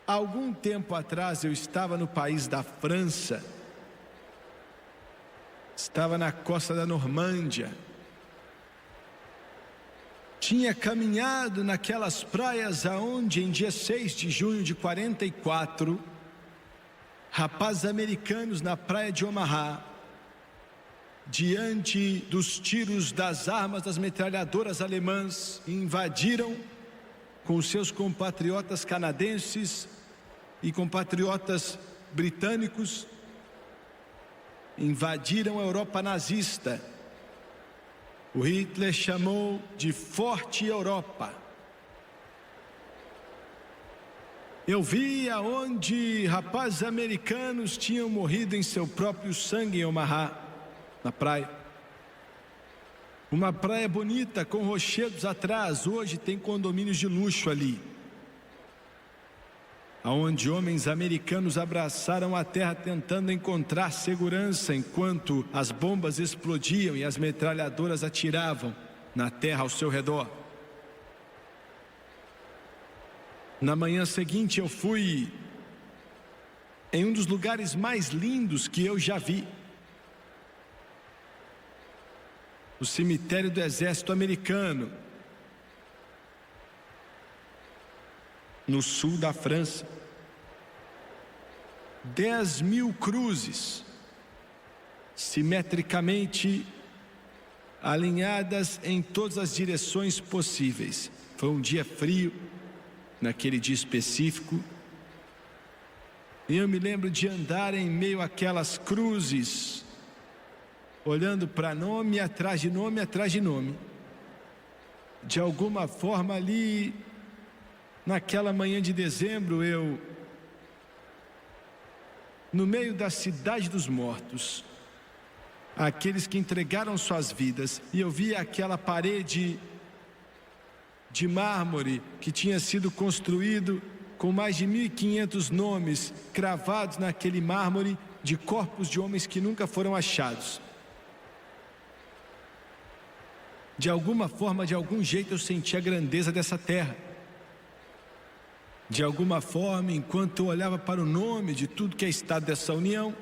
Há algum tempo atrás eu estava no país da França, estava na costa da Normândia, tinha caminhado naquelas praias aonde em dia 6 de junho de 44, rapazes americanos na praia de Omaha, diante dos tiros das armas das metralhadoras alemãs, invadiram com seus compatriotas canadenses e compatriotas britânicos, invadiram a Europa nazista. O Hitler chamou de Forte Europa. Eu vi aonde rapazes americanos tinham morrido em seu próprio sangue em Omaha, na praia. Uma praia bonita com rochedos atrás. Hoje tem condomínios de luxo ali, aonde homens americanos abraçaram a terra tentando encontrar segurança enquanto as bombas explodiam e as metralhadoras atiravam na terra ao seu redor. Na manhã seguinte eu fui em um dos lugares mais lindos que eu já vi, o cemitério do exército americano, no sul da França. 10.000 cruzes, simetricamente alinhadas em todas as direções possíveis. Foi um dia frio, naquele dia específico, e eu me lembro de andar em meio àquelas cruzes, olhando para nome atrás de nome atrás de nome. De alguma forma ali, naquela manhã de dezembro, no meio da cidade dos mortos, aqueles que entregaram suas vidas, e eu via aquela parede de mármore que tinha sido construído com mais de 1.500 nomes cravados naquele mármore, de corpos de homens que nunca foram achados. De alguma forma, de algum jeito, eu senti a grandeza dessa terra. De alguma forma, enquanto eu olhava para o nome de tudo que é estado dessa união,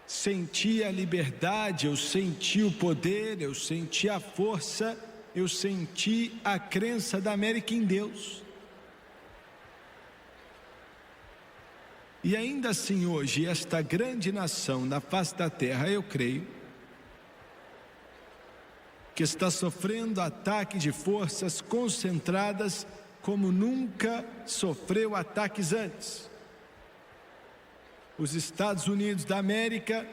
senti a liberdade, eu senti o poder, eu senti a força, eu senti a crença da América em Deus. E ainda assim hoje, esta grande nação na face da terra, eu creio, que está sofrendo ataque de forças concentradas como nunca sofreu ataques antes. Os Estados Unidos da América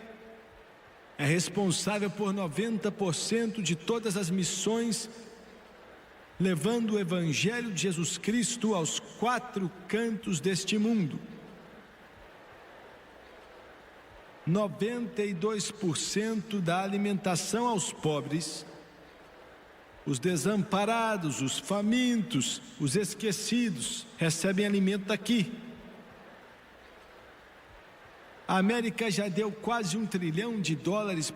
é responsável por 90% de todas as missões, levando o Evangelho de Jesus Cristo aos 4 cantos deste mundo. 92% da alimentação aos pobres, os desamparados, os famintos, os esquecidos, recebem alimento daqui. A América já deu quase $1 trilhão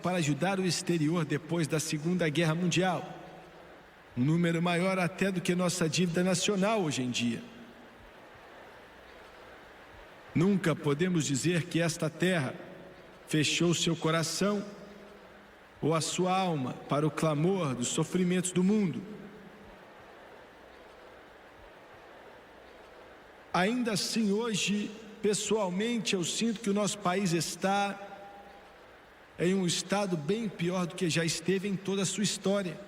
para ajudar o exterior depois da Segunda Guerra Mundial. Um número maior até do que nossa dívida nacional hoje em dia. Nunca podemos dizer que esta terra fechou seu coração ou a sua alma para o clamor dos sofrimentos do mundo. Ainda assim, hoje, pessoalmente, eu sinto que o nosso país está em um estado bem pior do que já esteve em toda a sua história.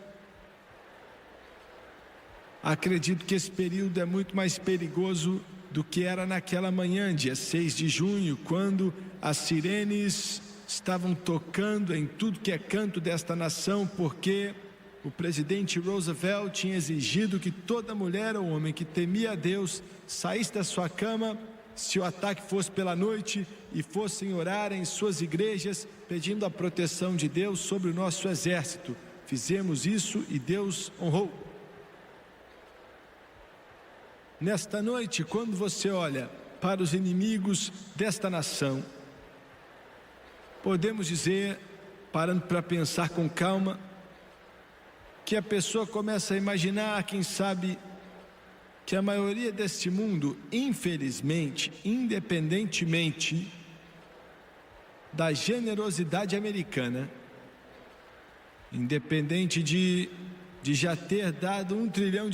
Acredito que esse período é muito mais perigoso do que era naquela manhã, dia 6 de junho, quando as sirenes estavam tocando em tudo que é canto desta nação, porque o presidente Roosevelt tinha exigido que toda mulher ou homem que temia a Deus saísse da sua cama, se o ataque fosse pela noite, e fossem orar em suas igrejas, pedindo a proteção de Deus sobre o nosso exército. Fizemos isso e Deus honrou. Nesta noite, quando você olha para os inimigos desta nação, podemos dizer, parando para pensar com calma, que a pessoa começa a imaginar, quem sabe, que a maioria deste mundo, infelizmente, independentemente da generosidade americana, independente de já ter dado $1 trilhão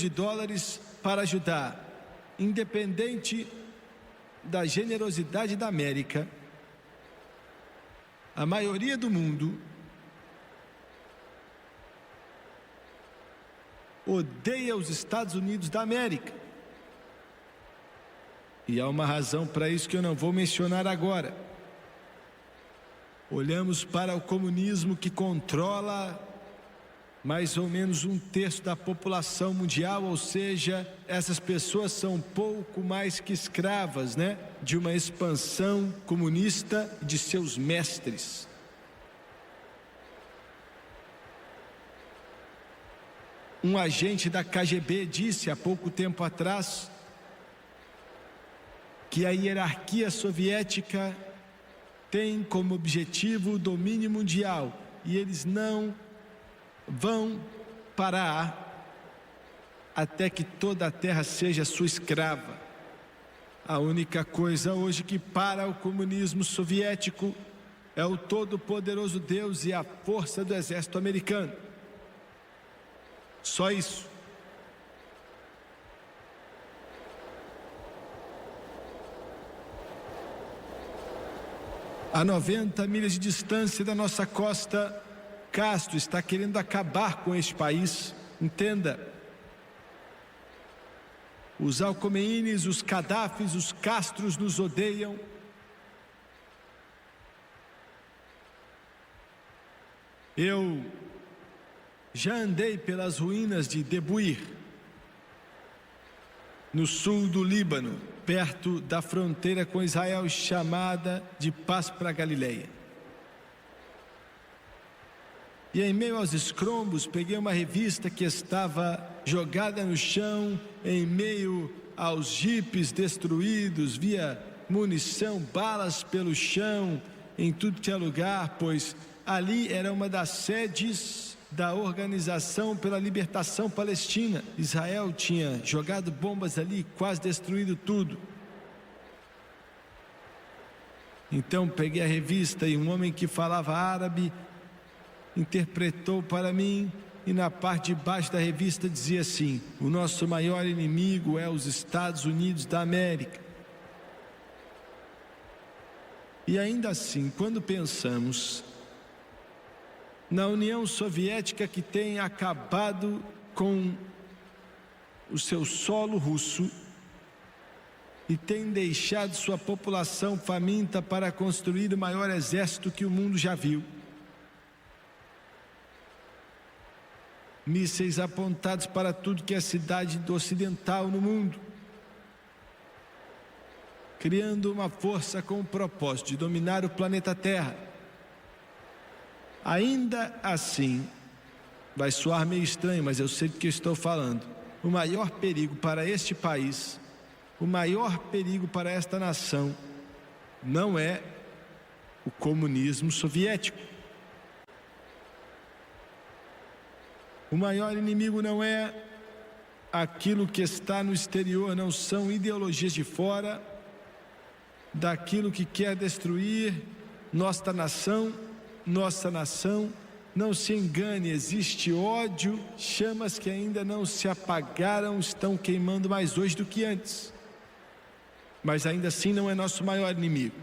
para ajudar, independente da generosidade da América, a maioria do mundo odeia os Estados Unidos da América. E há uma razão para isso que eu não vou mencionar agora. Olhamos para o comunismo, que controla mais ou menos 1/3 da população mundial, ou seja, essas pessoas são pouco mais que escravas, de uma expansão comunista de seus mestres. Um agente da KGB disse há pouco tempo atrás que a hierarquia soviética tem como objetivo o domínio mundial e eles não vão parar até que toda a terra seja sua escrava. A única coisa hoje que para o comunismo soviético é o todo-poderoso Deus e a força do exército americano. Só isso. A 90 milhas de distância da nossa costa, Castro está querendo acabar com este país. Entenda. Os Alcomeines, os Gadafis, os Castros nos odeiam. Eu já andei pelas ruínas de Debuir, no sul do Líbano, perto da fronteira com Israel, chamada de Paz para Galileia. E em meio aos escombros, peguei uma revista que estava jogada no chão, em meio aos jipes destruídos, via munição, balas pelo chão, em tudo que é lugar, pois ali era uma das sedes da Organização pela Libertação Palestina. Israel tinha jogado bombas ali, quase destruído tudo. Então peguei a revista e um homem que falava árabe interpretou para mim, e na parte de baixo da revista dizia assim: o nosso maior inimigo é os Estados Unidos da América. E ainda assim, quando pensamos na União Soviética, que tem acabado com o seu solo russo e tem deixado sua população faminta para construir o maior exército que o mundo já viu, mísseis apontados para tudo que é cidade ocidental no mundo, criando uma força com o propósito de dominar o planeta Terra. Ainda assim, vai soar meio estranho, mas eu sei do que eu estou falando. O maior perigo para este país, o maior perigo para esta nação, não é o comunismo soviético. O maior inimigo não é aquilo que está no exterior, não são ideologias de fora, daquilo que quer destruir nossa nação. Não se engane, existe ódio, chamas que ainda não se apagaram, estão queimando mais hoje do que antes. Mas ainda assim não é nosso maior inimigo.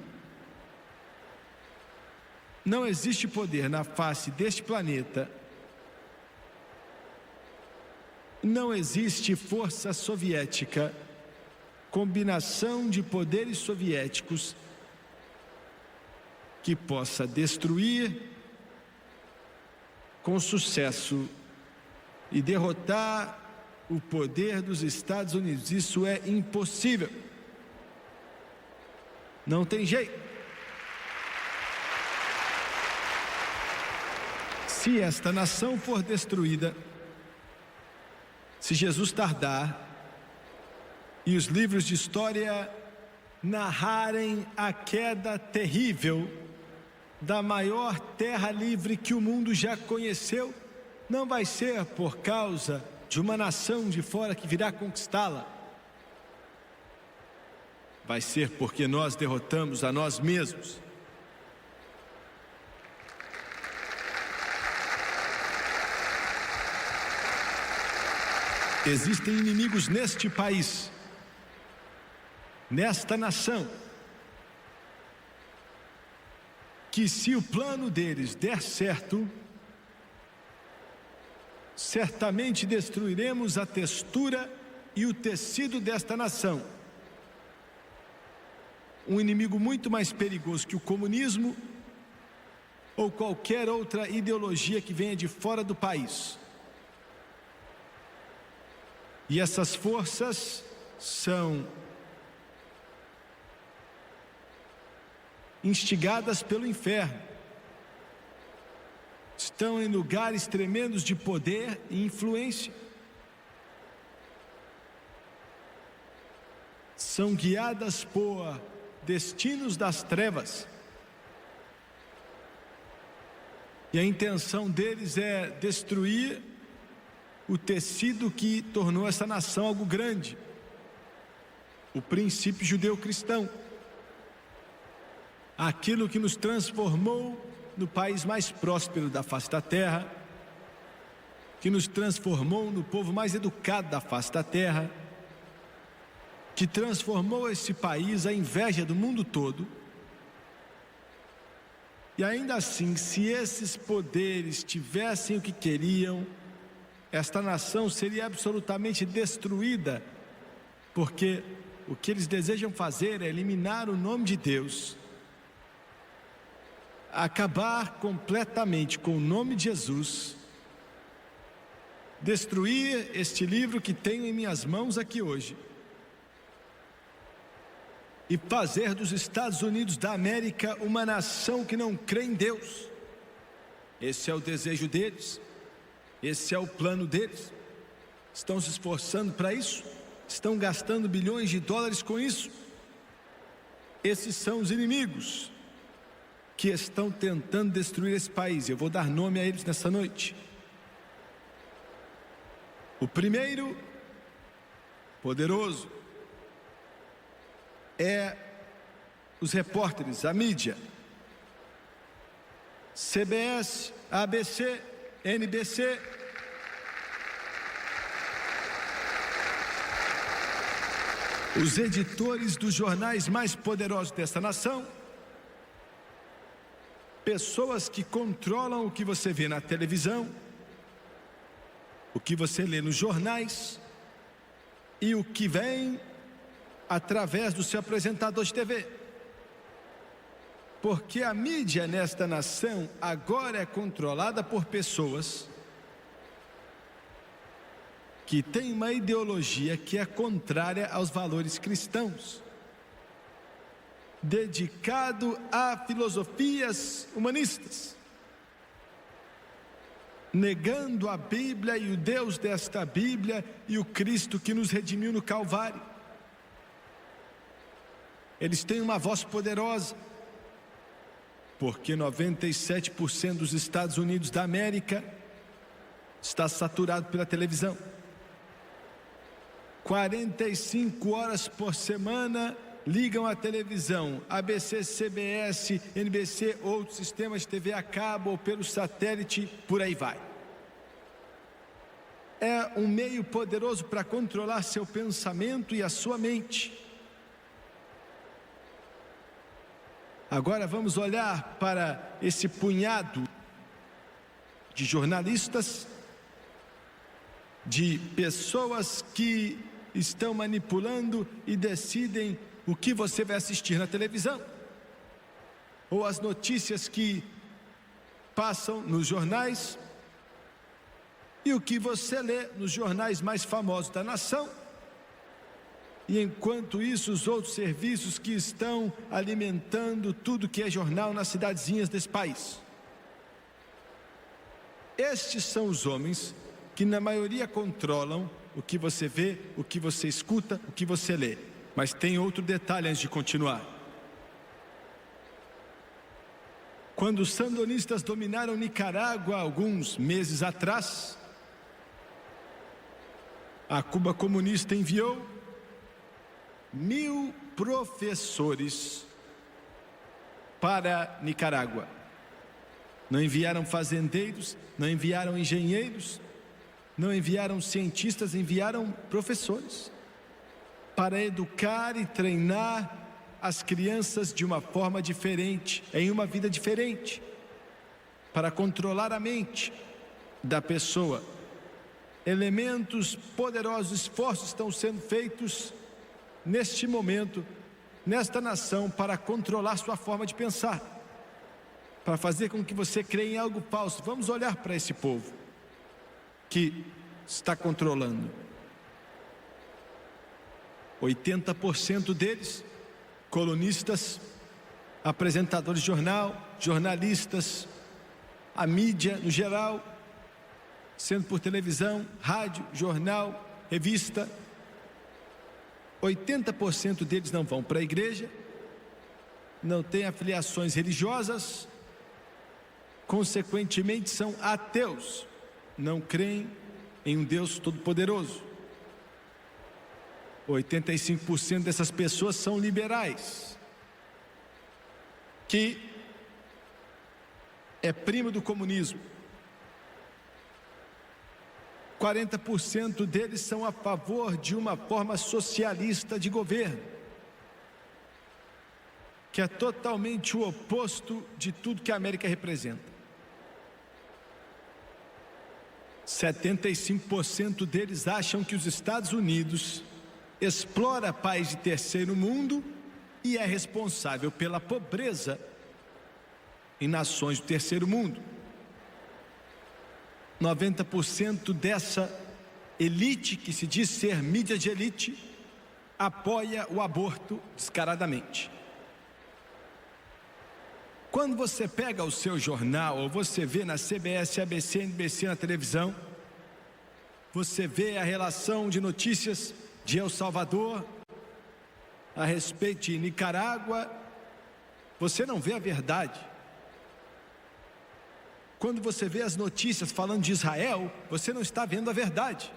Não existe poder na face deste planeta, não existe força soviética, combinação de poderes soviéticos, que possa destruir com sucesso e derrotar o poder dos Estados Unidos. Isso é impossível. Não tem jeito. Se esta nação for destruída, se Jesus tardar e os livros de história narrarem a queda terrível da maior terra livre que o mundo já conheceu, não vai ser por causa de uma nação de fora que virá conquistá-la. vai ser porque nós derrotamos a nós mesmos. Existem inimigos neste país, nesta nação, que se o plano deles der certo, certamente destruiremos a textura e o tecido desta nação. Um inimigo muito mais perigoso que o comunismo ou qualquer outra ideologia que venha de fora do país. E essas forças são instigadas pelo inferno. Estão em lugares tremendos de poder e influência. São guiadas por destinos das trevas. E a intenção deles é destruir o tecido que tornou essa nação algo grande. O princípio judeu-cristão. Aquilo que nos transformou no país mais próspero da face da terra, que nos transformou no povo mais educado da face da terra, que transformou esse país à inveja do mundo todo. E ainda assim, se esses poderes tivessem o que queriam, esta nação seria absolutamente destruída, porque o que eles desejam fazer é eliminar o nome de Deus, acabar completamente com o nome de Jesus, destruir este livro que tenho em minhas mãos aqui hoje e fazer dos Estados Unidos da América uma nação que não crê em Deus. Esse é o desejo deles, esse é o plano deles. Estão se esforçando para isso, estão gastando bilhões de dólares com isso. Esses são os inimigos que estão tentando destruir esse país. Eu vou dar nome a eles nessa noite. O primeiro, poderoso, é os repórteres, a mídia. CBS, ABC, NBC. Os editores dos jornais mais poderosos desta nação. Pessoas que controlam o que você vê na televisão, o que você lê nos jornais e o que vem através do seu apresentador de TV. Porque a mídia nesta nação agora é controlada por pessoas que têm uma ideologia que é contrária aos valores cristãos, dedicado a filosofias humanistas, negando a Bíblia e o Deus desta Bíblia e o Cristo que nos redimiu no Calvário. Eles têm uma voz poderosa, porque 97% dos Estados Unidos da América está saturado pela televisão. 45 horas por semana ligam a televisão, ABC, CBS, NBC, outros sistemas de TV a cabo ou pelo satélite, por aí vai. É um meio poderoso para controlar seu pensamento e a sua mente. Agora vamos olhar para esse punhado de jornalistas, de pessoas que estão manipulando e decidem o que você vai assistir na televisão, ou as notícias que passam nos jornais, e o que você lê nos jornais mais famosos da nação. E enquanto isso, os outros serviços que estão alimentando tudo que é jornal nas cidadezinhas desse país. Estes são os homens que na maioria controlam o que você vê, o que você escuta, o que você lê. Mas tem outro detalhe antes de continuar. Quando os sandinistas dominaram Nicarágua alguns meses atrás, a Cuba comunista enviou 1.000 professores para Nicarágua. Não enviaram fazendeiros, não enviaram engenheiros, não enviaram cientistas, enviaram professores para educar e treinar as crianças de uma forma diferente, em uma vida diferente, para controlar a mente da pessoa. Elementos poderosos, esforços estão sendo feitos neste momento, nesta nação, para controlar sua forma de pensar, para fazer com que você creia em algo falso. Vamos olhar para esse povo que está controlando. 80% deles, colunistas, apresentadores de jornal, jornalistas, a mídia no geral, sendo por televisão, rádio, jornal, revista. 80% deles não vão para a igreja, não têm afiliações religiosas, consequentemente são ateus, não creem em um Deus todo-poderoso. 85% dessas pessoas são liberais, que é primo do comunismo. 40% deles são a favor de uma forma socialista de governo, que é totalmente o oposto de tudo que a América representa. 75% deles acham que os Estados Unidos explora países de terceiro mundo e é responsável pela pobreza em nações do terceiro mundo. 90% dessa elite, que se diz ser mídia de elite, apoia o aborto descaradamente. Quando você pega o seu jornal, ou você vê na CBS, ABC, NBC na televisão, você vê a relação de notícias de El Salvador a respeito de Nicarágua, você não vê a verdade. Quando você vê as notícias falando de Israel, você não está vendo a verdade.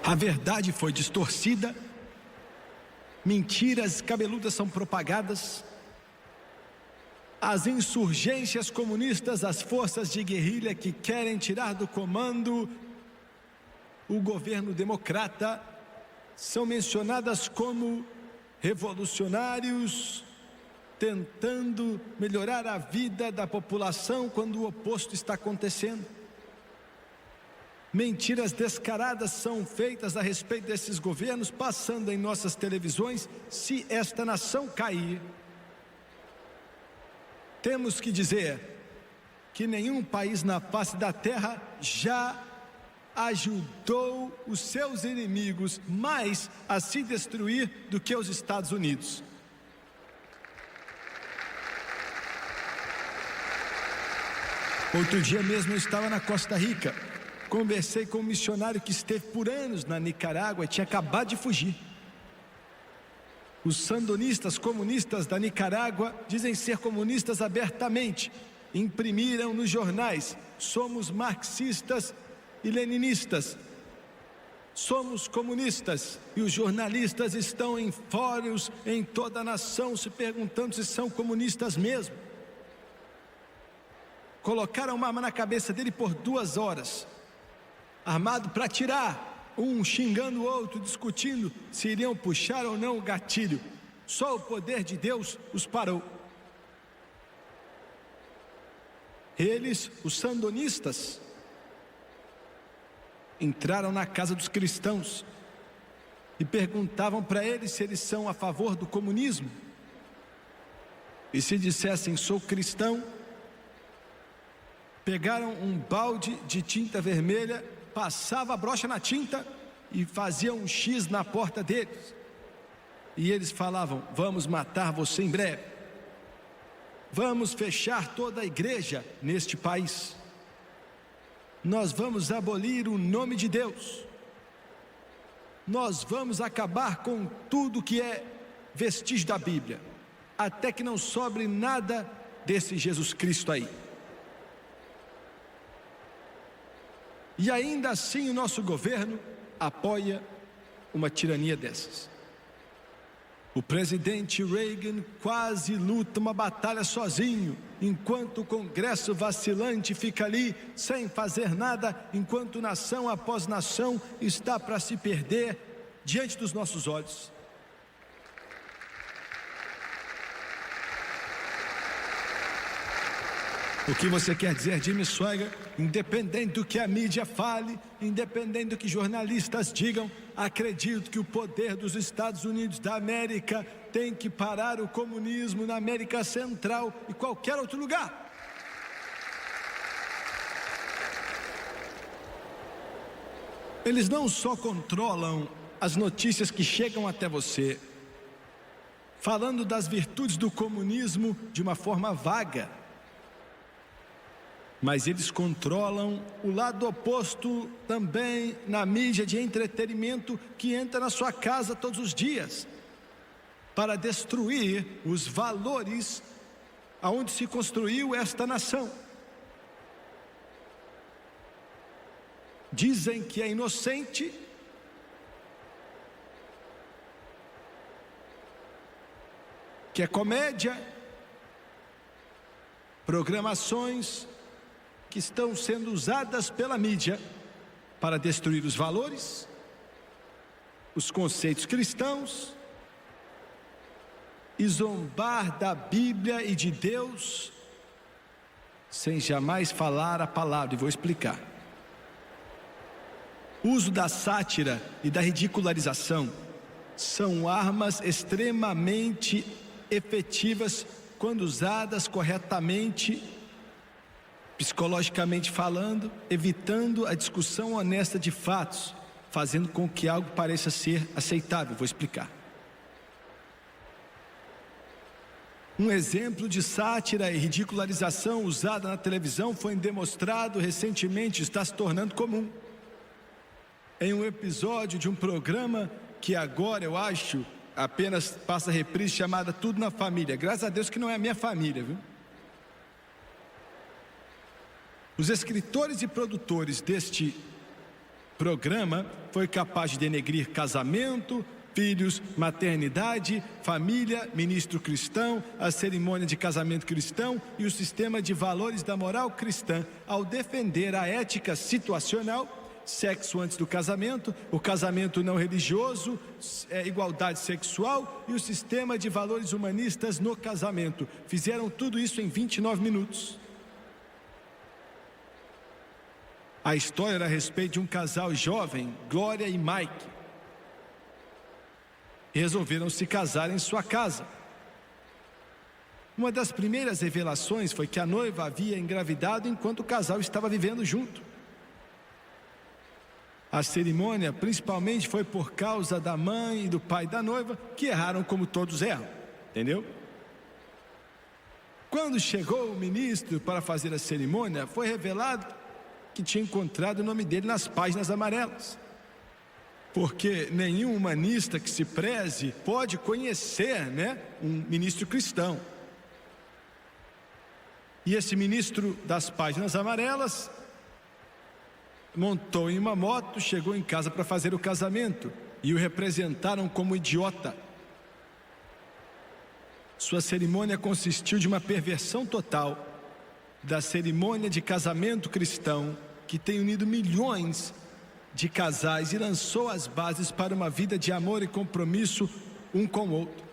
A verdade foi distorcida, mentiras cabeludas são propagadas, as insurgências comunistas, as forças de guerrilha que querem tirar do comando o governo democrata, são mencionadas como revolucionários, tentando melhorar a vida da população quando o oposto está acontecendo. Mentiras descaradas são feitas a respeito desses governos, passando em nossas televisões. Se esta nação cair, temos que dizer que nenhum país na face da terra já ajudou os seus inimigos mais a se destruir do que os Estados Unidos. Outro dia mesmo eu estava na Costa Rica, conversei com um missionário que esteve por anos na Nicarágua e tinha acabado de fugir. Os sandinistas, comunistas da Nicarágua, dizem ser comunistas abertamente, imprimiram nos jornais: somos marxistas e leninistas, somos comunistas. E os jornalistas estão em fóruns em toda a nação se perguntando se são comunistas mesmo. Colocaram uma arma na cabeça dele por 2 horas, armado para atirar, um xingando o outro, discutindo se iriam puxar ou não o gatilho. Só o poder de Deus os parou. Eles, os sandinistas, entraram na casa dos cristãos e perguntavam para eles se eles são a favor do comunismo. E se dissessem sou cristão, pegaram um balde de tinta vermelha, passava a brocha na tinta e faziam um X na porta deles. E eles falavam: vamos matar você em breve, vamos fechar toda a igreja neste país, nós vamos abolir o nome de Deus, nós vamos acabar com tudo que é vestígio da Bíblia, até que não sobre nada desse Jesus Cristo aí. E ainda assim o nosso governo apoia uma tirania dessas. O presidente Reagan quase luta uma batalha sozinho, enquanto o Congresso vacilante fica ali sem fazer nada, enquanto nação após nação está para se perder diante dos nossos olhos. O que você quer dizer, Jimmy Swaggart? Independente do que a mídia fale, independente do que jornalistas digam, acredito que o poder dos Estados Unidos da América tem que parar o comunismo na América Central e qualquer outro lugar. Eles não só controlam as notícias que chegam até você, falando das virtudes do comunismo de uma forma vaga, mas eles controlam o lado oposto também na mídia de entretenimento que entra na sua casa todos os dias para destruir os valores aonde se construiu esta nação. Dizem que é inocente, que é comédia, programações que estão sendo usadas pela mídia para destruir os valores, os conceitos cristãos e zombar da Bíblia e de Deus sem jamais falar a palavra. E vou explicar. O uso da sátira e da ridicularização são armas extremamente efetivas quando usadas corretamente, psicologicamente falando, evitando a discussão honesta de fatos, fazendo com que algo pareça ser aceitável. Vou explicar. Um exemplo de sátira e ridicularização usada na televisão foi demonstrado recentemente, está se tornando comum. Em um episódio de um programa que agora eu acho apenas passa reprise, chamada Tudo na Família. Graças a Deus que não é a minha família, viu? Os escritores e produtores deste programa foi capaz de denegrir casamento, filhos, maternidade, família, ministro cristão, a cerimônia de casamento cristão e o sistema de valores da moral cristã, ao defender a ética situacional, sexo antes do casamento, o casamento não religioso, igualdade sexual e o sistema de valores humanistas no casamento. Fizeram tudo isso em 29 minutos. A história era a respeito de um casal jovem, Glória e Mike. Resolveram se casar em sua casa. Uma das primeiras revelações foi que a noiva havia engravidado enquanto o casal estava vivendo junto. A cerimônia principalmente foi por causa da mãe e do pai da noiva, que erraram como todos erram, entendeu? Quando chegou o ministro para fazer a cerimônia, foi revelado que tinha encontrado o nome dele nas páginas amarelas. Porque nenhum humanista que se preze pode conhecer, um ministro cristão. E esse ministro das páginas amarelas montou em uma moto, chegou em casa para fazer o casamento e o representaram como idiota. Sua cerimônia consistiu de uma perversão total da cerimônia de casamento cristão que tem unido milhões de casais e lançou as bases para uma vida de amor e compromisso um com o outro.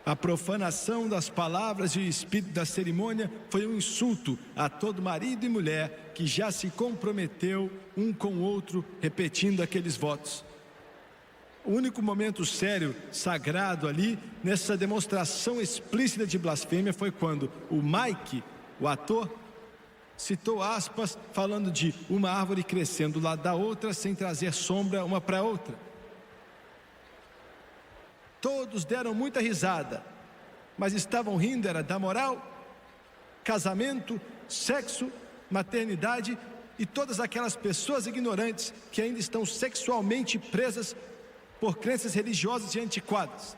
A profanação das palavras e o espírito da cerimônia foi um insulto a todo marido e mulher que já se comprometeu um com o outro repetindo aqueles votos. O único momento sério, sagrado ali, nessa demonstração explícita de blasfêmia, foi quando o Mike, o ator, citou aspas falando de uma árvore crescendo do lado da outra sem trazer sombra uma para a outra. Todos deram muita risada, mas estavam rindo era da moral, casamento, sexo, maternidade e todas aquelas pessoas ignorantes que ainda estão sexualmente presas por crenças religiosas e antiquadas.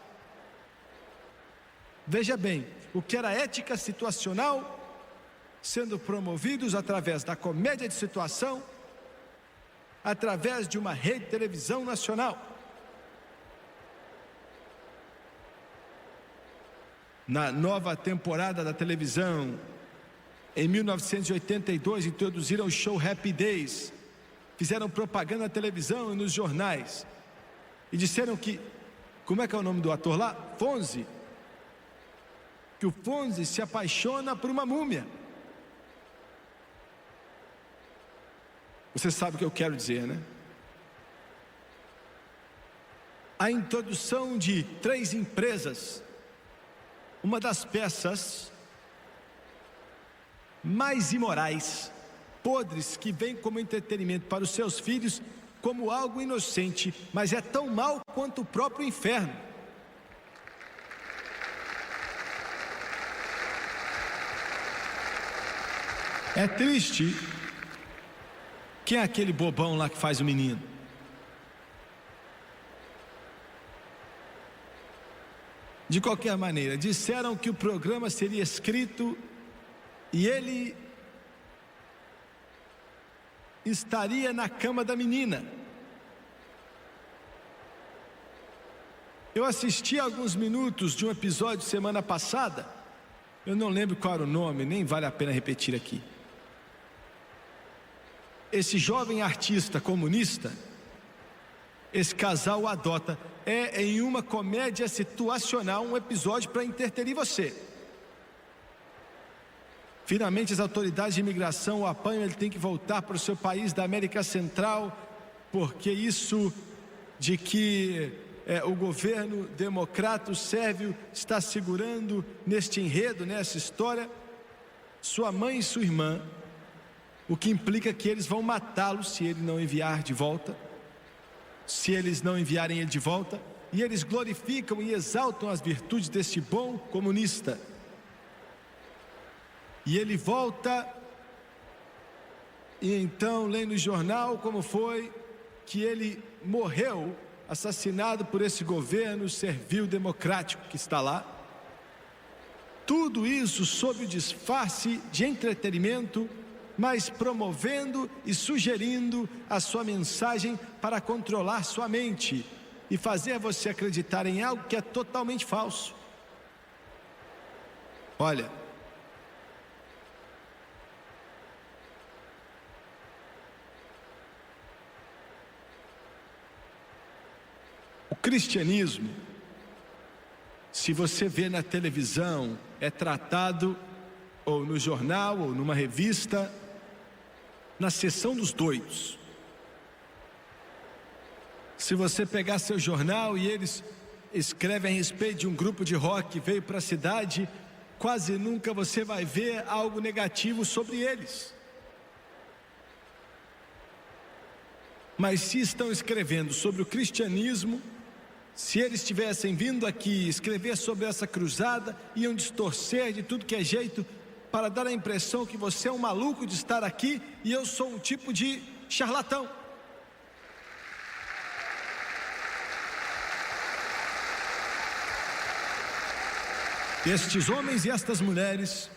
Veja bem, o que era ética situacional sendo promovidos através da comédia de situação, através de uma rede de televisão nacional. Na nova temporada da televisão, em 1982, introduziram o show Happy Days, fizeram propaganda na televisão e nos jornais, e disseram que, como é que é o nome do ator lá? Fonzi, que o Fonzi se apaixona por uma múmia. Você sabe o que eu quero dizer, né? A introdução de 3 empresas, uma das peças mais imorais, podres, que vem como entretenimento para os seus filhos, como algo inocente, mas é tão mau quanto o próprio inferno. É triste. Quem é aquele bobão lá que faz o menino? De qualquer maneira, disseram que o programa seria escrito e ele estaria na cama da menina. Eu assisti alguns minutos de um episódio semana passada, eu não lembro qual era o nome, nem vale a pena repetir aqui. Esse jovem artista comunista, esse casal o adota. É em uma comédia situacional, um episódio para entreter você. Finalmente as autoridades de imigração o apanham, ele tem que voltar para o seu país da América Central, porque isso de que o governo democrata, o sérvio, está segurando neste enredo, nessa história, sua mãe e sua irmã, o que implica que eles vão matá-lo se ele não enviar de volta. Se eles não enviarem ele de volta, e eles glorificam e exaltam as virtudes deste bom comunista. E ele volta, e então lê no jornal como foi que ele morreu, assassinado por esse governo servil democrático que está lá. Tudo isso sob o disfarce de entretenimento, mas promovendo e sugerindo a sua mensagem para controlar sua mente e fazer você acreditar em algo que é totalmente falso. Olha, o cristianismo, se você vê na televisão, é tratado ou no jornal ou numa revista, na seção dos doidos. Se você pegar seu jornal e eles escrevem a respeito de um grupo de rock que veio para a cidade, quase nunca você vai ver algo negativo sobre eles. Mas se estão escrevendo sobre o cristianismo, se eles tivessem vindo aqui escrever sobre essa cruzada, iam distorcer de tudo que é jeito para dar a impressão que você é um maluco de estar aqui e eu sou um tipo de charlatão. Estes homens e estas mulheres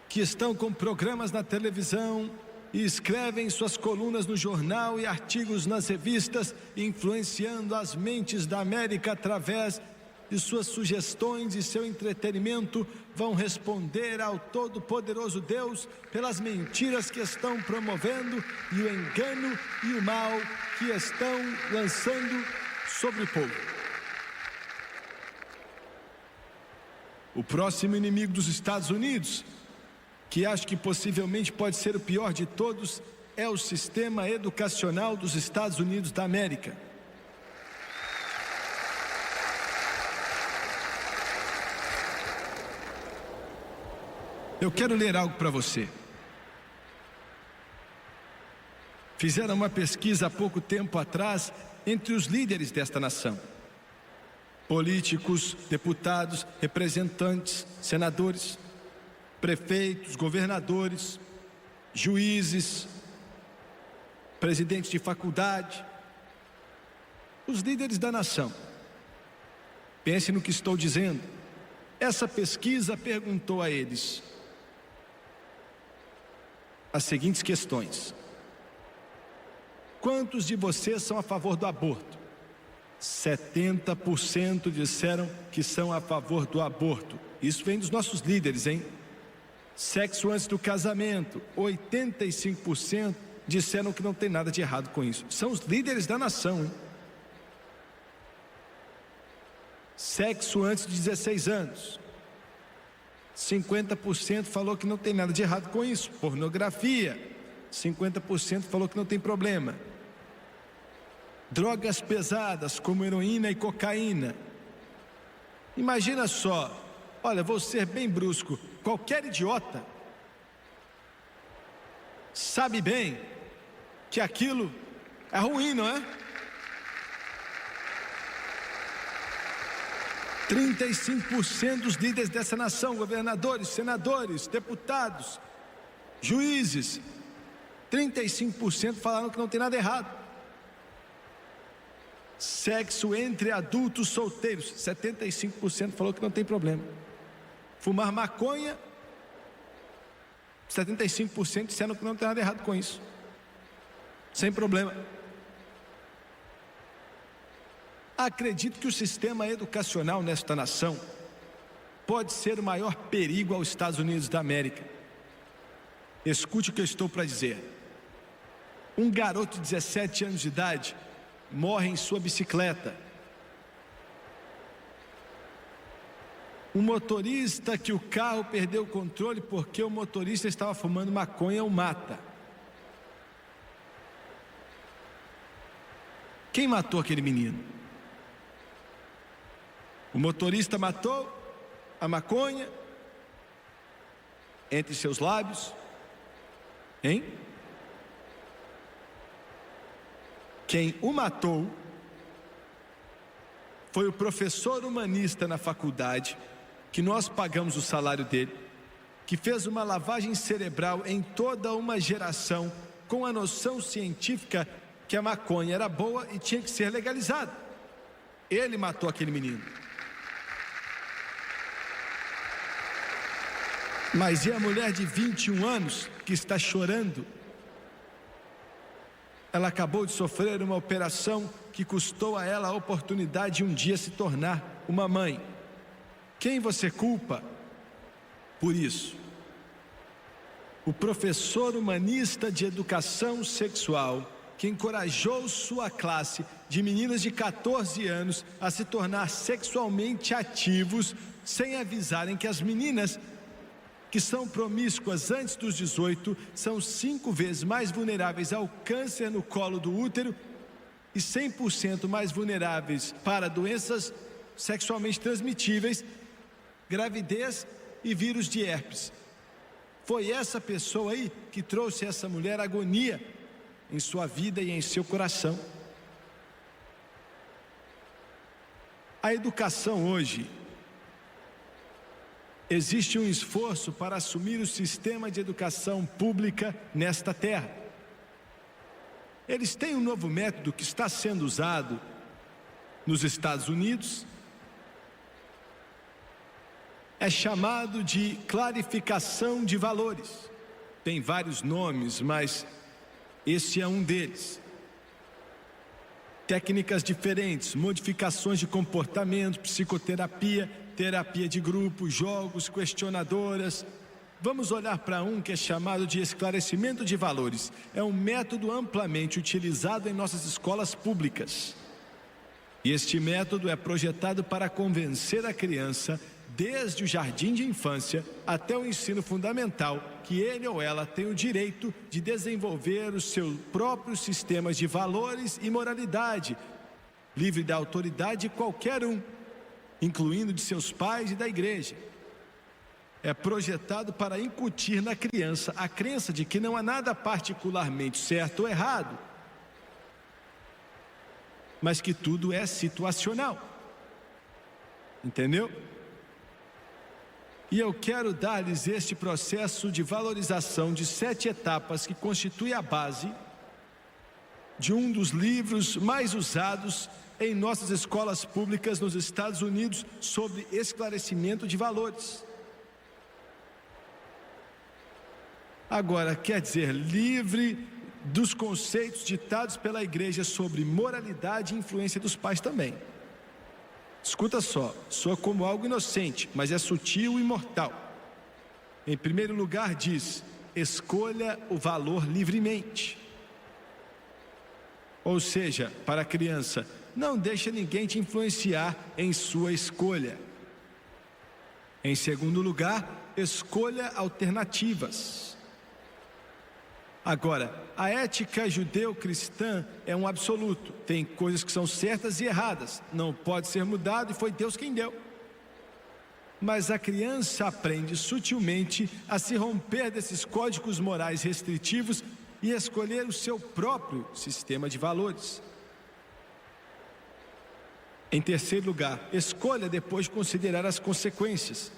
que estão com programas na televisão e escrevem suas colunas no jornal e artigos nas revistas, influenciando as mentes da América através de suas sugestões e seu entretenimento, vão responder ao Todo-Poderoso Deus pelas mentiras que estão promovendo e o engano e o mal que estão lançando sobre o povo. O próximo inimigo dos Estados Unidos, que acho que possivelmente pode ser o pior de todos, é o sistema educacional dos Estados Unidos da América. Eu quero ler algo para você. Fizeram uma pesquisa há pouco tempo atrás entre os líderes desta nação. Políticos, deputados, representantes, senadores, prefeitos, governadores, juízes, presidentes de faculdade, os líderes da nação. Pense no que estou dizendo. Essa pesquisa perguntou a eles: as seguintes questões. Quantos de vocês são a favor do aborto? 70% disseram que são a favor do aborto. Isso vem dos nossos líderes, hein? Sexo antes do casamento, 85% disseram que não tem nada de errado com isso. São os líderes da nação, hein? Sexo antes de 16 anos, 50% falou que não tem nada de errado com isso. Pornografia, 50% falou que não tem problema. Drogas pesadas como heroína e cocaína. Imagina só, olha, vou ser bem brusco, qualquer idiota sabe bem que aquilo é ruim, não é? 35% dos líderes dessa nação, governadores, senadores, deputados, juízes, 35% falaram que não tem nada errado. Sexo entre adultos solteiros, 75% falou que não tem problema. Fumar maconha, 75% disseram que não tem nada errado com isso, sem problema. Acredito que o sistema educacional nesta nação pode ser o maior perigo aos Estados Unidos da América. Escute o que eu estou para dizer. Um garoto de 17 anos de idade morre em sua bicicleta. Um motorista que o carro perdeu o controle porque o motorista estava fumando maconha o mata. Quem matou aquele menino? O motorista matou a maconha entre seus lábios, hein? Quem o matou foi o professor humanista na faculdade, que nós pagamos o salário dele, que fez uma lavagem cerebral em toda uma geração com a noção científica que a maconha era boa e tinha que ser legalizada. Ele matou aquele menino. Mas e a mulher de 21 anos que está chorando? Ela acabou de sofrer uma operação que custou a ela a oportunidade de um dia se tornar uma mãe. Quem você culpa por isso? O professor humanista de educação sexual que encorajou sua classe de meninos de 14 anos a se tornar sexualmente ativos sem avisarem que as meninas que são promíscuas antes dos 18 são 5 vezes mais vulneráveis ao câncer no colo do útero e 100% mais vulneráveis para doenças sexualmente transmitíveis, gravidez e vírus de herpes. Foi essa pessoa aí que trouxe essa mulher agonia em sua vida e em seu coração. A educação hoje, existe um esforço para assumir o sistema de educação pública nesta terra. Eles têm um novo método que está sendo usado nos Estados Unidos. É chamado de clarificação de valores. Tem vários nomes, mas esse é um deles. Técnicas diferentes, modificações de comportamento, psicoterapia, terapia de grupo, jogos, questionadoras. Vamos olhar para um que é chamado de esclarecimento de valores. É um método amplamente utilizado em nossas escolas públicas. E este método é projetado para convencer a criança, desde o jardim de infância até o ensino fundamental, que ele ou ela tem o direito de desenvolver os seus próprios sistemas de valores e moralidade, livre da autoridade de qualquer um, incluindo de seus pais e da igreja. É projetado para incutir na criança a crença de que não há nada particularmente certo ou errado, mas que tudo é situacional. Entendeu? E eu quero dar-lhes este processo de valorização de 7 etapas que constitui a base de um dos livros mais usados em nossas escolas públicas nos Estados Unidos sobre esclarecimento de valores. Agora, quer dizer, livre dos conceitos ditados pela igreja sobre moralidade e influência dos pais também. Escuta só, soa como algo inocente, mas é sutil e mortal. Em primeiro lugar diz, escolha o valor livremente. Ou seja, para a criança, não deixa ninguém te influenciar em sua escolha. Em segundo lugar, escolha alternativas. Agora, a ética judeu-cristã é um absoluto. Tem coisas que são certas e erradas. Não pode ser mudado e foi Deus quem deu. Mas a criança aprende sutilmente a se romper desses códigos morais restritivos e escolher o seu próprio sistema de valores. Em terceiro lugar, escolha depois de considerar as consequências.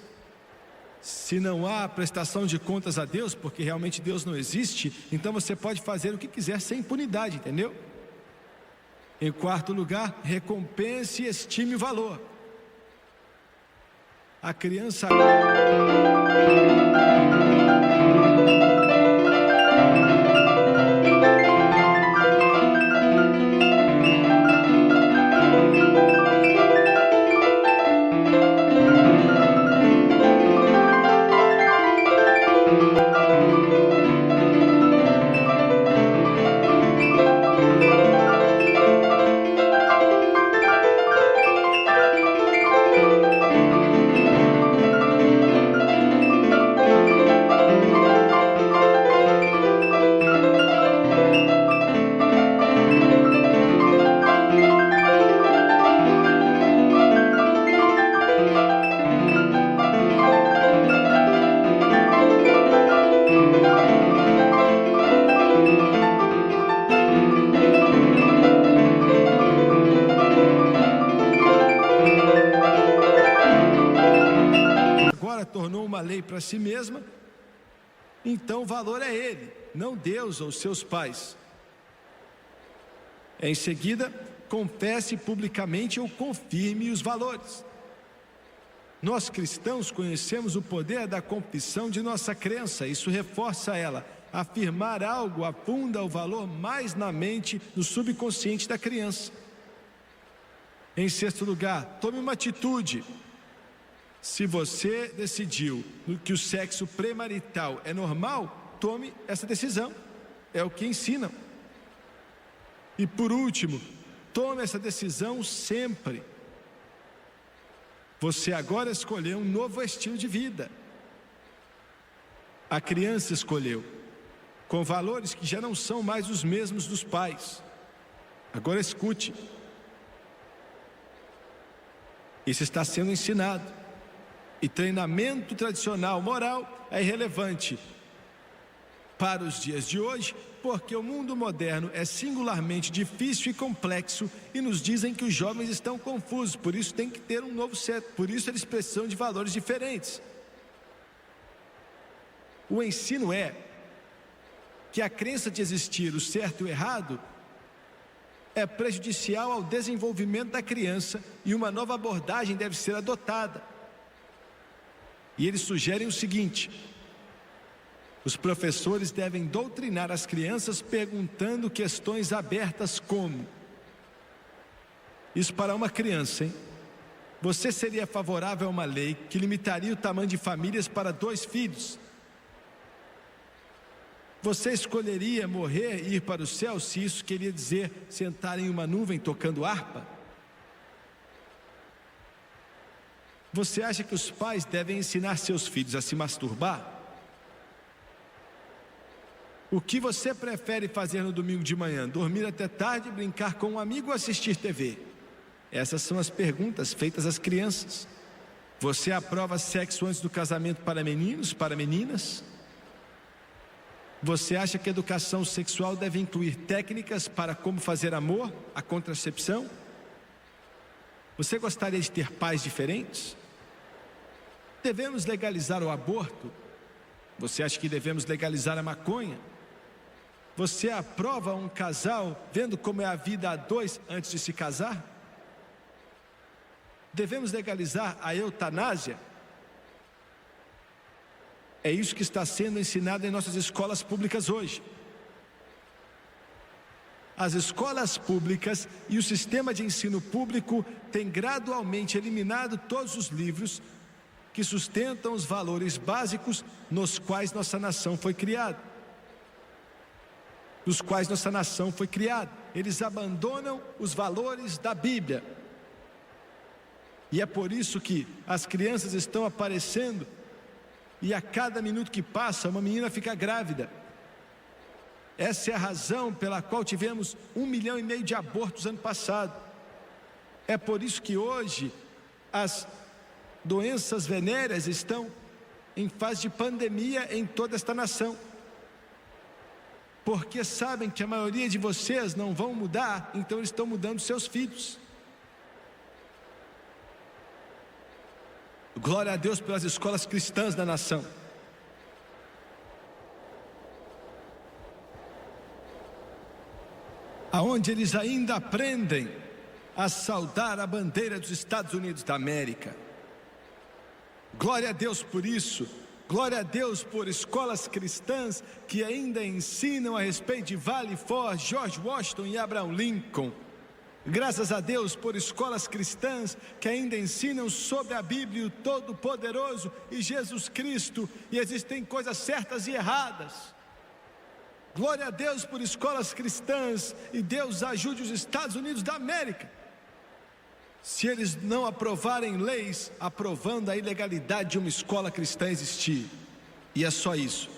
Se não há prestação de contas a Deus, porque realmente Deus não existe, então você pode fazer o que quiser sem impunidade, entendeu? Em quarto lugar, recompense e estime o valor. A criança... tornou uma lei para si mesma, então o valor é ele, não Deus ou seus pais. Em seguida, confesse publicamente ou confirme os valores. Nós cristãos conhecemos o poder da confissão de nossa crença, isso reforça ela. Afirmar algo afunda o valor mais na mente, no subconsciente da criança. Em sexto lugar, tome uma atitude. Se você decidiu que o sexo premarital é normal, tome essa decisão. É o que ensinam. E por último, tome essa decisão sempre. Você agora escolheu um novo estilo de vida. A criança escolheu, com valores que já não são mais os mesmos dos pais. Agora escute. Isso está sendo ensinado. E treinamento tradicional moral é irrelevante para os dias de hoje, porque o mundo moderno é singularmente difícil e complexo e nos dizem que os jovens estão confusos, por isso tem que ter um novo certo, por isso eles precisam de valores diferentes. O ensino é que a crença de existir o certo e o errado é prejudicial ao desenvolvimento da criança e uma nova abordagem deve ser adotada. E eles sugerem o seguinte: os professores devem doutrinar as crianças perguntando questões abertas como: isso para uma criança, hein? Você seria favorável a uma lei que limitaria o tamanho de famílias para 2 filhos? Você escolheria morrer e ir para o céu se isso queria dizer sentar em uma nuvem tocando harpa? Você acha que os pais devem ensinar seus filhos a se masturbar? O que você prefere fazer no domingo de manhã? Dormir até tarde, brincar com um amigo ou assistir TV? Essas são as perguntas feitas às crianças. Você aprova sexo antes do casamento para meninos, para meninas? Você acha que a educação sexual deve incluir técnicas para como fazer amor, a contracepção? Você gostaria de ter pais diferentes? Devemos legalizar o aborto? Você acha que devemos legalizar a maconha? Você aprova um casal vendo como é a vida a 2 antes de se casar? Devemos legalizar a eutanásia? É isso que está sendo ensinado em nossas escolas públicas hoje. As escolas públicas e o sistema de ensino público têm gradualmente eliminado todos os livros que sustentam os valores básicos nos quais nossa nação foi criada. Eles abandonam os valores da Bíblia. E é por isso que as crianças estão aparecendo e a cada minuto que passa uma menina fica grávida. Essa é a razão pela qual tivemos 1,5 milhão de abortos ano passado. É por isso que hoje as doenças venéreas estão em fase de pandemia em toda esta nação. Porque sabem que a maioria de vocês não vão mudar, então eles estão mudando seus filhos. Glória a Deus pelas escolas cristãs da nação. Aonde eles ainda aprendem a saudar a bandeira dos Estados Unidos da América. Glória a Deus por isso. Glória a Deus por escolas cristãs que ainda ensinam a respeito de Valley Forge, George Washington e Abraham Lincoln. Graças a Deus por escolas cristãs que ainda ensinam sobre a Bíblia, o Todo-Poderoso e Jesus Cristo, e existem coisas certas e erradas. Glória a Deus por escolas cristãs, e Deus ajude os Estados Unidos da América. Se eles não aprovarem leis aprovando a ilegalidade de uma escola cristã existir, e é só isso.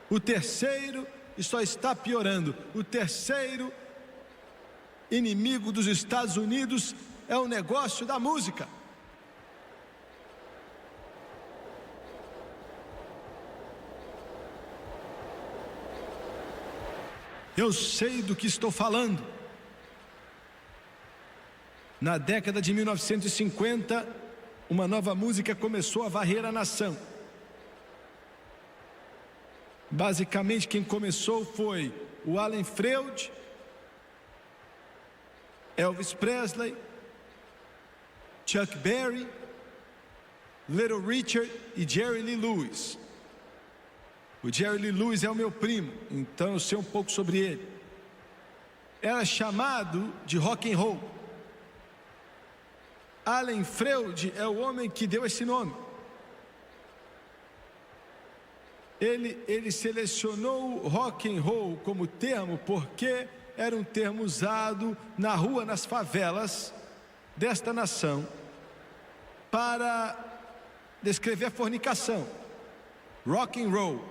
O terceiro, e só está piorando, o terceiro inimigo dos Estados Unidos é o negócio da música. Eu sei do que estou falando. Na década de 1950, uma nova música começou a varrer a nação. Basicamente, quem começou foi o Alan Freud, Elvis Presley, Chuck Berry, Little Richard e Jerry Lee Lewis. O Jerry Lee Lewis é o meu primo, então eu sei um pouco sobre ele. Era chamado de rock and roll. Alan Freud é o homem que deu esse nome. Ele selecionou rock and roll como termo porque era um termo usado na rua, nas favelas desta nação, para descrever a fornicação. Rock and roll.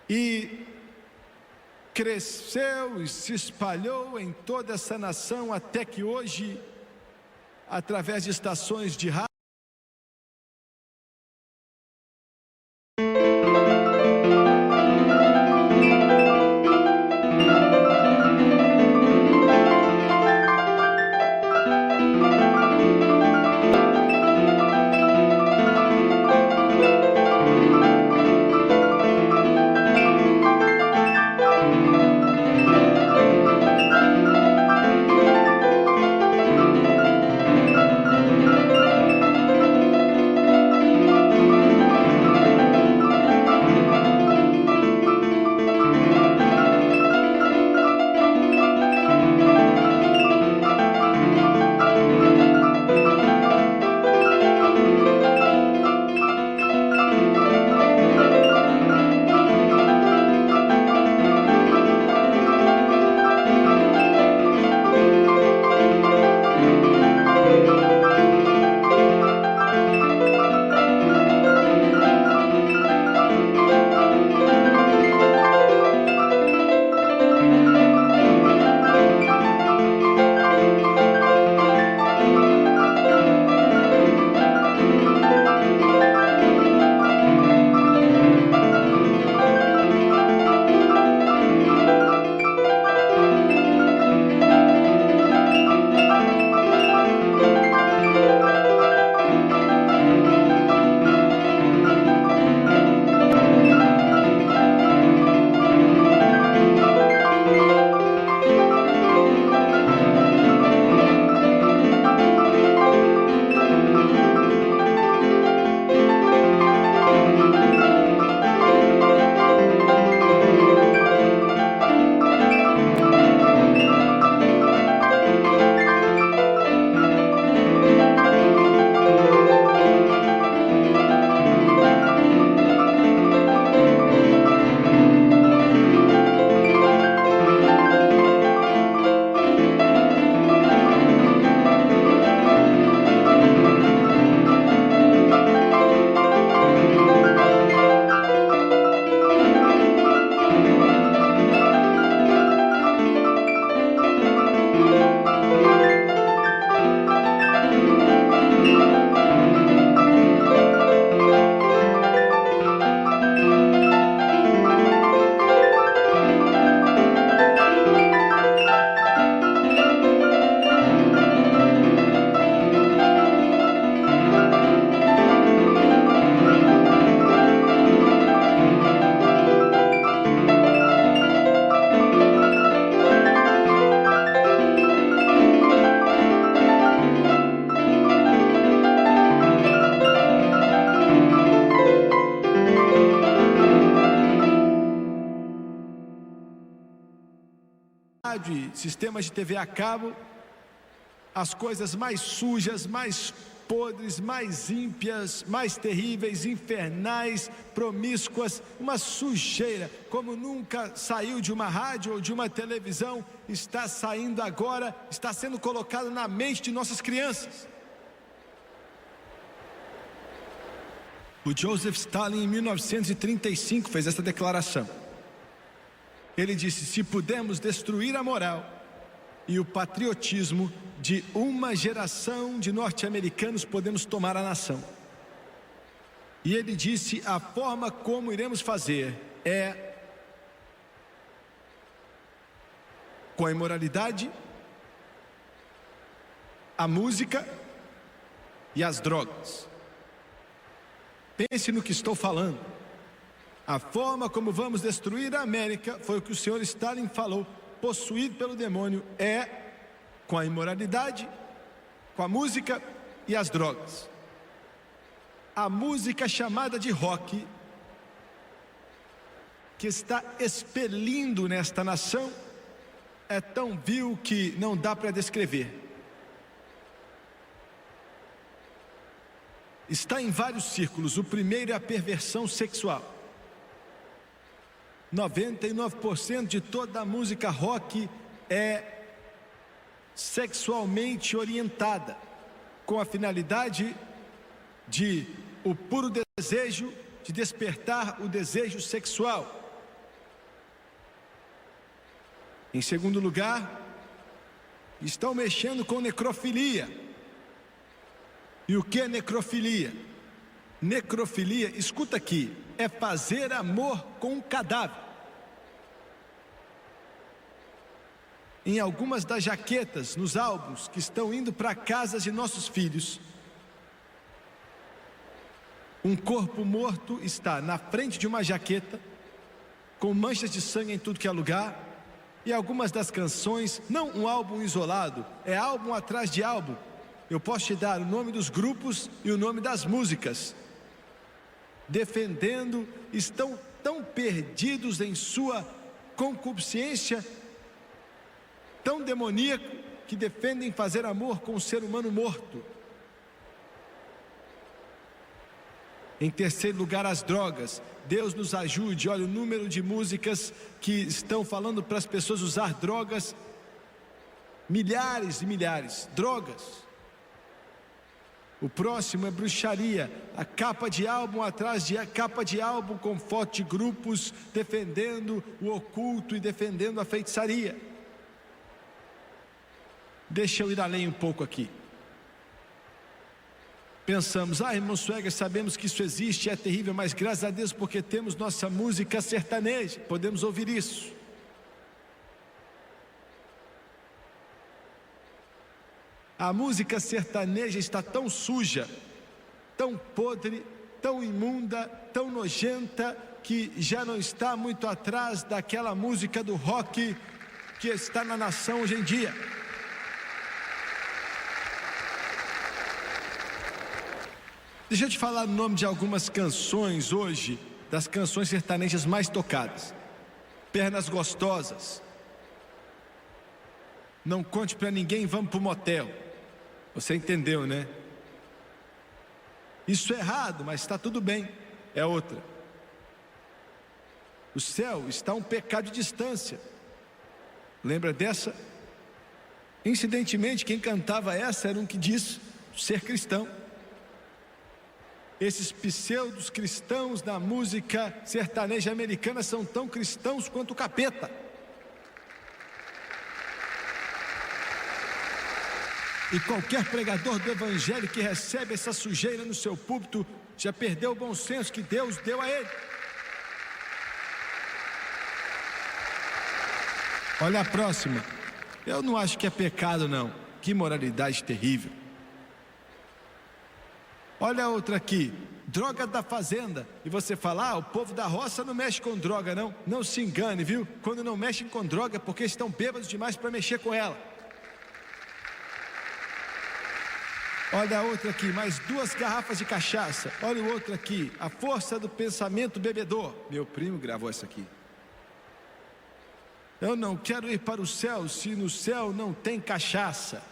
E cresceu e se espalhou em toda essa nação até que hoje, através de estações de rádio, rádio e sistemas de TV a cabo, as coisas mais sujas, mais podres, mais ímpias, mais terríveis, infernais, promíscuas, uma sujeira como nunca saiu de uma rádio ou de uma televisão, está saindo agora, está sendo colocado na mente de nossas crianças. O Joseph Stalin, em 1935, fez essa declaração. Ele disse: se pudermos destruir a moral e o patriotismo de uma geração de norte-americanos, podemos tomar a nação. E ele disse: a forma como iremos fazer é com a imoralidade, a música e as drogas. Pense no que estou falando. A forma como vamos destruir a América, foi o que o senhor Stalin falou, possuído pelo demônio, é com a imoralidade, com a música e as drogas. A música chamada de rock, que está expelindo nesta nação, é tão vil que não dá para descrever. Está em vários círculos. O primeiro é a perversão sexual. 99% de toda a música rock é sexualmente orientada, com a finalidade de o puro desejo de despertar o desejo sexual. Em segundo lugar, estão mexendo com necrofilia. E o que é necrofilia? Necrofilia, escuta aqui, é fazer amor com um cadáver. Em algumas das jaquetas, nos álbuns que estão indo para casas de nossos filhos, um corpo morto está na frente de uma jaqueta, com manchas de sangue em tudo que é lugar. E algumas das canções, não um álbum isolado, é álbum atrás de álbum. Eu posso te dar o nome dos grupos e o nome das músicas. Defendendo, estão tão perdidos em sua concupiscência, tão demoníaco, que defendem fazer amor com um ser humano morto. Em terceiro lugar, as drogas. Deus nos ajude. Olha o número de músicas que estão falando para as pessoas usar drogas. Milhares e milhares. Drogas. O próximo é bruxaria. A capa de álbum atrás de capa de álbum com foto de grupos defendendo o oculto e defendendo a feitiçaria. Deixa eu ir além um pouco aqui. Pensamos: irmão Swagger, sabemos que isso existe, é terrível, mas graças a Deus porque temos nossa música sertaneja, podemos ouvir isso. A música sertaneja está tão suja, tão podre, tão imunda, tão nojenta, que já não está muito atrás daquela música do rock que está na nação hoje em dia. Deixa eu te falar o nome de algumas canções hoje, das canções sertanejas mais tocadas. Pernas Gostosas. Não conte pra ninguém, vamos pro motel. Você entendeu, né? Isso é errado, mas está tudo bem. É outra. O céu está a um pecado de distância. Lembra dessa? Incidentemente, quem cantava essa era um que diz ser cristão. Esses pseudos cristãos da música sertaneja americana são tão cristãos quanto o capeta. E qualquer pregador do evangelho que recebe essa sujeira no seu púlpito já perdeu o bom senso que Deus deu a ele. Olha a próxima. Eu não acho que é pecado, não. Que moralidade terrível. Olha a outra aqui. Droga da fazenda. E você fala: o povo da roça não mexe com droga, não. Não se engane, viu? Quando não mexem com droga é porque estão bêbados demais para mexer com ela. Olha a outra aqui, mais 2 garrafas de cachaça. Olha o outro aqui, a força do pensamento bebedor. Meu primo gravou essa aqui. Eu não quero ir para o céu se no céu não tem cachaça.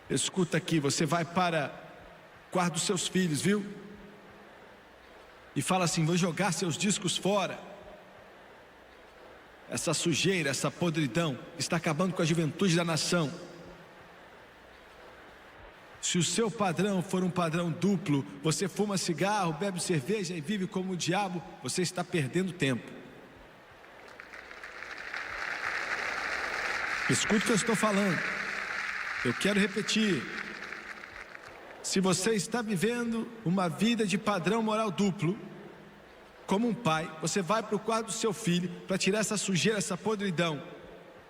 Escuta aqui, você vai para o quarto dos seus filhos, viu? E fala assim: vou jogar seus discos fora. Essa sujeira, essa podridão está acabando com a juventude da nação. Se o seu padrão for um padrão duplo, você fuma cigarro, bebe cerveja e vive como o diabo, você está perdendo tempo. Escute o que eu estou falando. Eu quero repetir. Se você está vivendo uma vida de padrão moral duplo, como um pai, você vai para o quarto do seu filho para tirar essa sujeira, essa podridão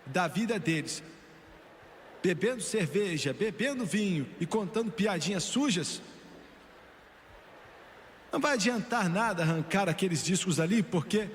da vida deles, bebendo cerveja, bebendo vinho e contando piadinhas sujas. Não vai adiantar nada arrancar aqueles discos ali, porque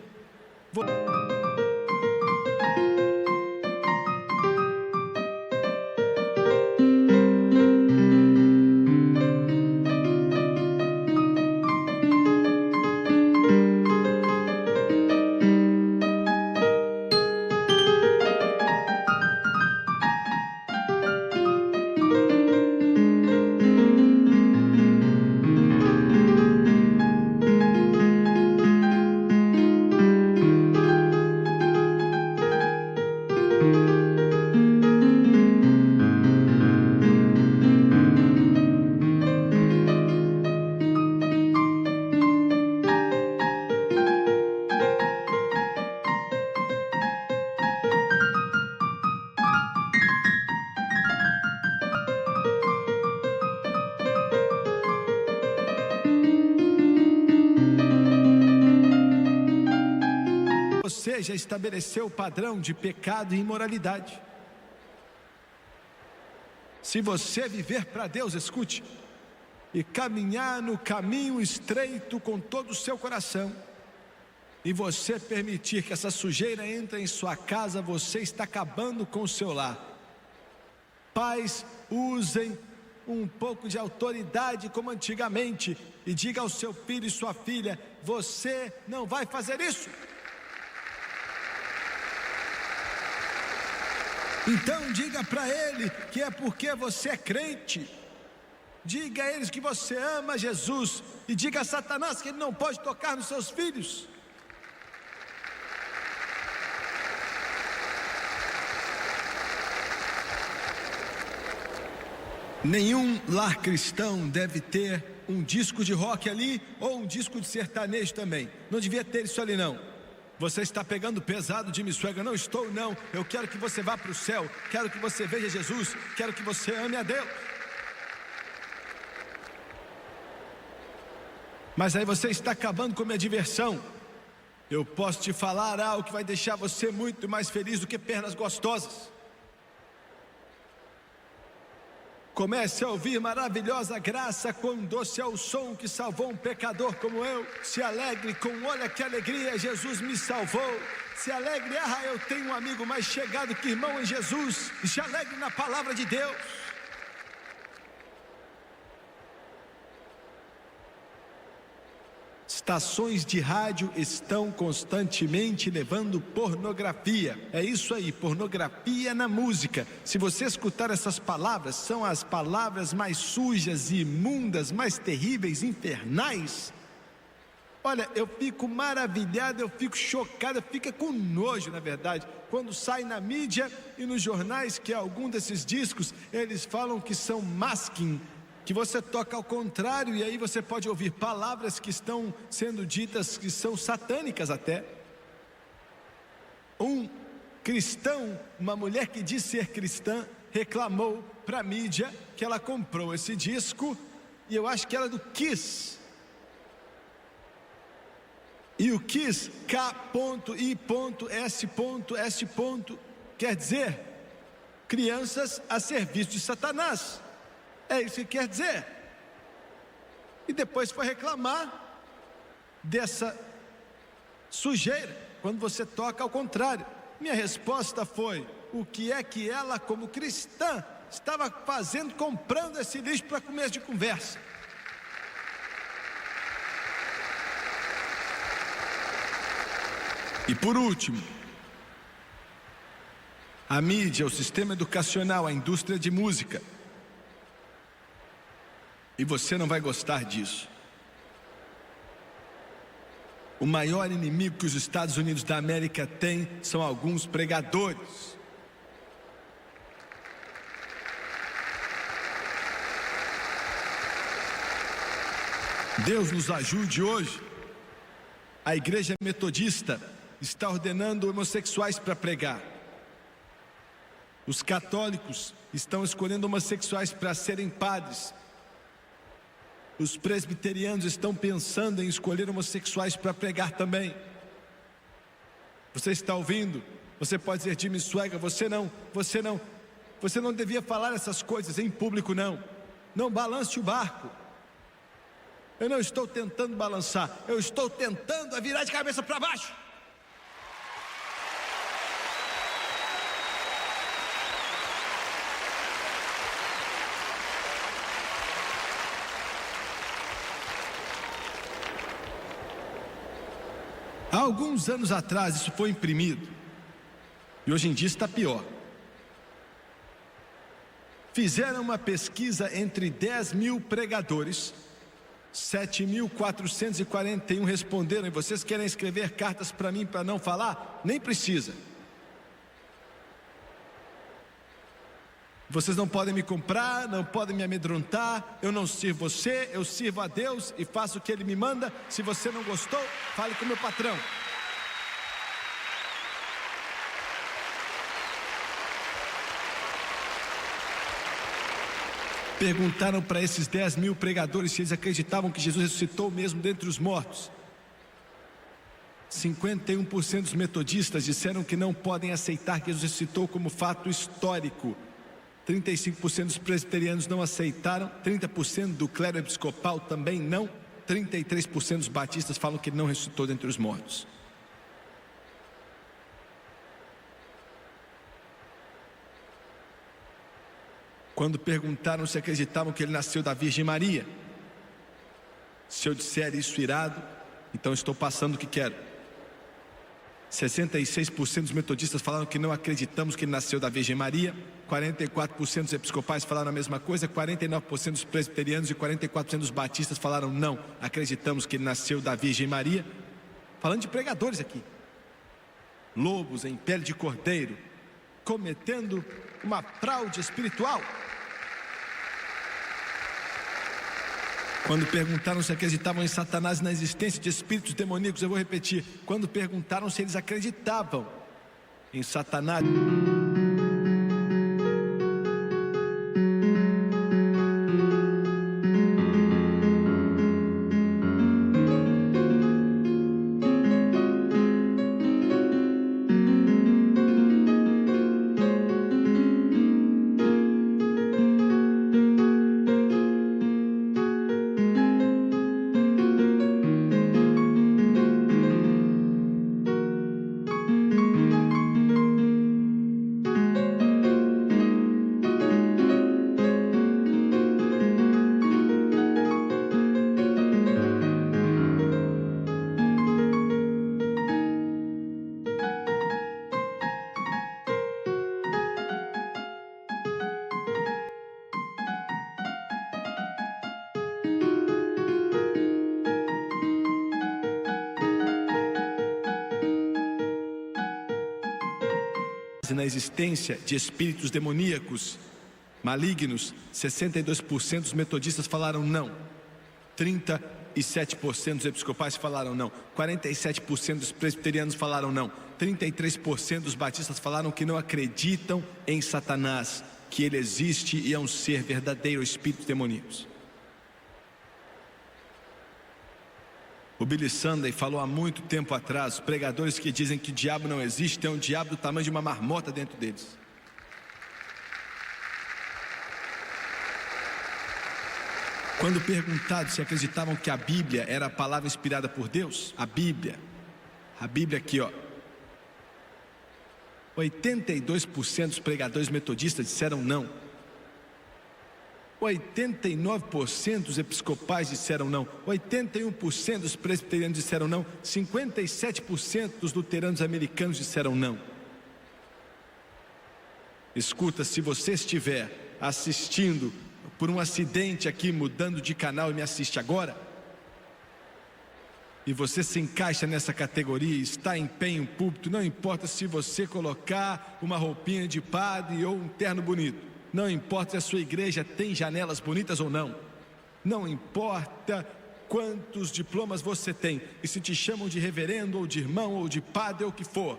você já estabeleceu o padrão de pecado e imoralidade. Se você viver para Deus, escute, e caminhar no caminho estreito com todo o seu coração, e você permitir que essa sujeira entre em sua casa, você está acabando com o seu lar. Pais, usem um pouco de autoridade como antigamente e diga ao seu filho e sua filha: você não vai fazer isso. Então diga para ele que é porque você é crente. Diga a eles que você ama Jesus. E diga a Satanás que ele não pode tocar nos seus filhos. Nenhum lar cristão deve ter um disco de rock ali ou um disco de sertanejo também. Não devia ter isso ali não. Você está pegando pesado, Jimmy Swaggart. Não estou não. Eu quero que você vá para o céu. Quero que você veja Jesus. Quero que você ame a Deus. Mas aí você está acabando com a minha diversão. Eu posso te falar algo que vai deixar você muito mais feliz do que pernas gostosas. Comece a ouvir maravilhosa graça, quão doce é o som que salvou um pecador como eu. Se alegre com olha que alegria, Jesus me salvou. Se alegre, eu tenho um amigo mais chegado que irmão em Jesus. Se alegre na palavra de Deus. Estações de rádio estão constantemente levando pornografia. É isso aí, pornografia na música. Se você escutar essas palavras, são as palavras mais sujas e imundas, mais terríveis, infernais. Olha, eu fico maravilhado, eu fico chocado, eu fico com nojo, na verdade, quando sai na mídia e nos jornais que algum desses discos, eles falam que são masking, que você toca ao contrário, e aí você pode ouvir palavras que estão sendo ditas que são satânicas até. Um cristão, uma mulher que diz ser cristã, reclamou para a mídia que ela comprou esse disco, e eu acho que era do Kiss. E o Kiss, K.I.S.S. quer dizer crianças a serviço de Satanás. É isso que quer dizer. E depois foi reclamar dessa sujeira, quando você toca ao contrário. Minha resposta foi: o que é que ela, como cristã, estava fazendo, comprando esse lixo para começo de conversa? E por último, a mídia, o sistema educacional, a indústria de música. E você não vai gostar disso. O maior inimigo que os Estados Unidos da América têm são alguns pregadores. Deus nos ajude hoje. A igreja metodista está ordenando homossexuais para pregar. Os católicos estão escolhendo homossexuais para serem padres. Os presbiterianos estão pensando em escolher homossexuais para pregar também. Você está ouvindo? Você pode dizer, Jimmy Swaggart, você não devia falar essas coisas em público, não. Não balance o barco. Eu não estou tentando balançar, eu estou tentando virar de cabeça para baixo. Há alguns anos atrás isso foi imprimido e hoje em dia está pior. Fizeram uma pesquisa entre 10 mil pregadores, 7.441 responderam. E vocês querem escrever cartas para mim para não falar? Nem precisa. Vocês não podem me comprar, não podem me amedrontar. Eu não sirvo você, eu sirvo a Deus e faço o que Ele me manda. Se você não gostou, fale com o meu patrão. Perguntaram para esses 10 mil pregadores se eles acreditavam que Jesus ressuscitou mesmo dentre os mortos. 51% dos metodistas disseram que não podem aceitar que Jesus ressuscitou como fato histórico. 35% dos presbiterianos não aceitaram, 30% do clero episcopal também não, 33% dos batistas falam que ele não ressuscitou dentre os mortos. Quando perguntaram se acreditavam que ele nasceu da Virgem Maria, se eu disser isso irado, então estou passando o que quero. 66% dos metodistas falaram que não acreditamos que ele nasceu da Virgem Maria, 44% dos episcopais falaram a mesma coisa, 49% dos presbiterianos e 44% dos batistas falaram não, acreditamos que ele nasceu da Virgem Maria. Falando de pregadores aqui, lobos em pele de cordeiro, cometendo uma fraude espiritual. Quando perguntaram se acreditavam em Satanás e na existência de espíritos demoníacos, eu vou repetir, quando perguntaram se eles acreditavam em Satanás. Na existência de espíritos demoníacos malignos, 62% dos metodistas falaram não, 37% dos episcopais falaram não, 47% dos presbiterianos falaram não, 33% dos batistas falaram que não acreditam em Satanás, que ele existe e é um ser verdadeiro, espíritos demoníacos. O Billy Sunday falou há muito tempo atrás, os pregadores que dizem que o diabo não existe, tem um diabo do tamanho de uma marmota dentro deles. Quando perguntados se acreditavam que a Bíblia era a palavra inspirada por Deus, a Bíblia aqui, ó, 82% dos pregadores metodistas disseram não. 89% dos episcopais disseram não, 81% dos presbiterianos disseram não, 57% dos luteranos americanos disseram não. Escuta, se você estiver assistindo por um acidente aqui, mudando de canal e me assiste agora, e você se encaixa nessa categoria, está em pé em um púlpito, não importa se você colocar uma roupinha de padre ou um terno bonito, não importa se a sua igreja tem janelas bonitas ou não, não importa quantos diplomas você tem, e se te chamam de reverendo ou de irmão ou de padre ou o que for,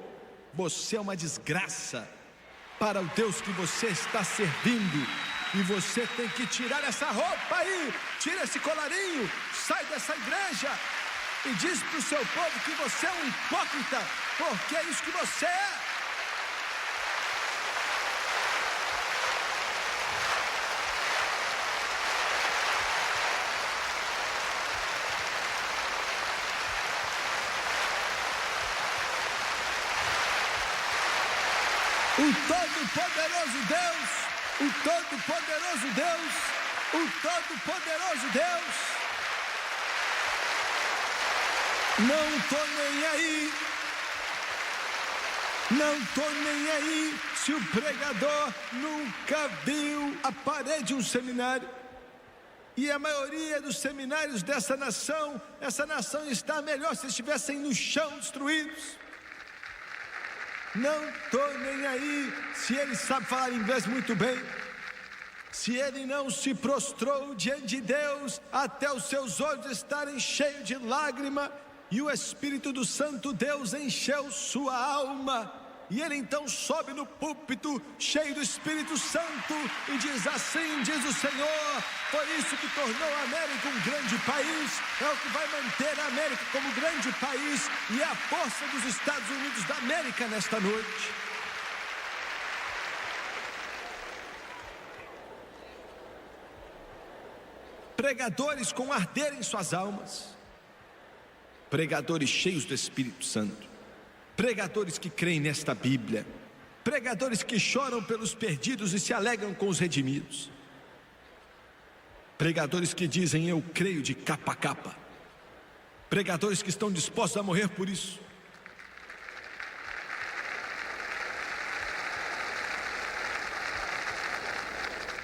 você é uma desgraça para o Deus que você está servindo. E você tem que tirar essa roupa aí, tira esse colarinho, sai dessa igreja e diz para o seu povo que você é um hipócrita, porque é isso que você é. O Todo-Poderoso Deus, o Todo-Poderoso Deus, o Todo-Poderoso Deus, não tô nem aí, não tô nem aí se o pregador nunca viu a parede de um seminário. E a maioria dos seminários dessa nação, essa nação está melhor se estivessem no chão destruídos. Não estou nem aí se ele sabe falar inglês muito bem, se ele não se prostrou diante de Deus até os seus olhos estarem cheios de lágrima e o Espírito do Santo Deus encheu sua alma. E ele então sobe no púlpito cheio do Espírito Santo e diz assim, diz o Senhor, foi isso que tornou a América um grande país, é o que vai manter a América como grande país e é a força dos Estados Unidos da América nesta noite. Pregadores com arder em suas almas, pregadores cheios do Espírito Santo, pregadores que creem nesta Bíblia, pregadores que choram pelos perdidos e se alegram com os redimidos, pregadores que dizem eu creio de capa a capa, pregadores que estão dispostos a morrer por isso.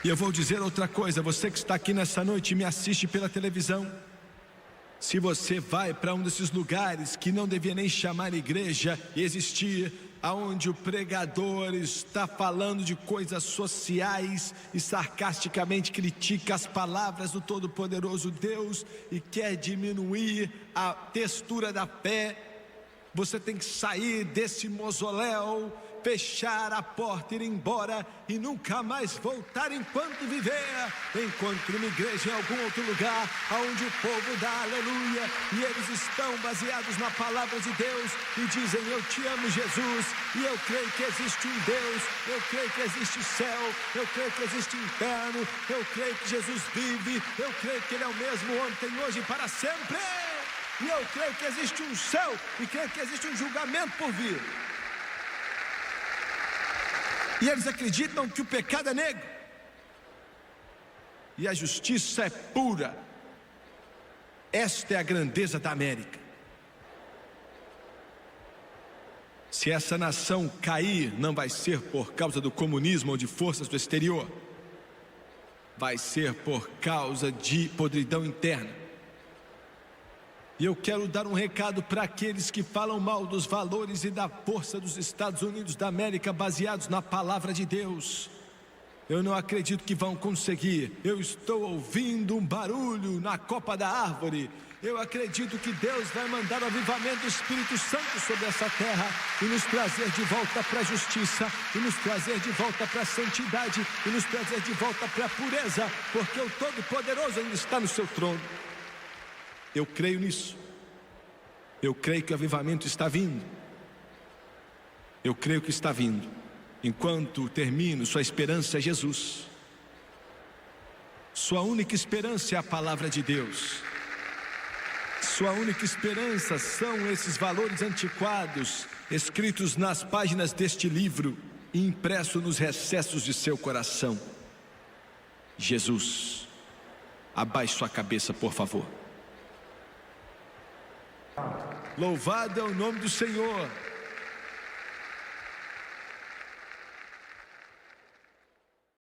E eu vou dizer outra coisa, você que está aqui nessa noite e me assiste pela televisão, se você vai para um desses lugares que não devia nem chamar igreja e existir, aonde o pregador está falando de coisas sociais e sarcasticamente critica as palavras do Todo-Poderoso Deus e quer diminuir a textura da fé, você tem que sair desse mausoléu, fechar a porta, ir embora e nunca mais voltar enquanto viver. Encontre uma igreja em algum outro lugar onde o povo dá aleluia e eles estão baseados na palavra de Deus e dizem eu te amo Jesus e eu creio que existe um Deus, eu creio que existe céu, eu creio que existe inferno, eu creio que Jesus vive, eu creio que ele é o mesmo ontem, hoje e para sempre, e eu creio que existe um céu e creio que existe um julgamento por vir. E eles acreditam que o pecado é negro e a justiça é pura. Esta é a grandeza da América. Se essa nação cair, não vai ser por causa do comunismo ou de forças do exterior, vai ser por causa de podridão interna. E eu quero dar um recado para aqueles que falam mal dos valores e da força dos Estados Unidos da América baseados na palavra de Deus. Eu não acredito que vão conseguir. Eu estou ouvindo um barulho na copa da árvore. Eu acredito que Deus vai mandar o avivamento do Espírito Santo sobre essa terra e nos trazer de volta para a justiça, e nos trazer de volta para a santidade, e nos trazer de volta para a pureza, porque o Todo-Poderoso ainda está no seu trono. Eu creio nisso. Eu creio que o avivamento está vindo. Eu creio que está vindo. Enquanto termino, sua esperança é Jesus. Sua única esperança é a palavra de Deus. Sua única esperança são esses valores antiquados, escritos nas páginas deste livro e impresso nos recessos de seu coração. Jesus. Abaixe sua cabeça, por favor. Louvado é o nome do Senhor.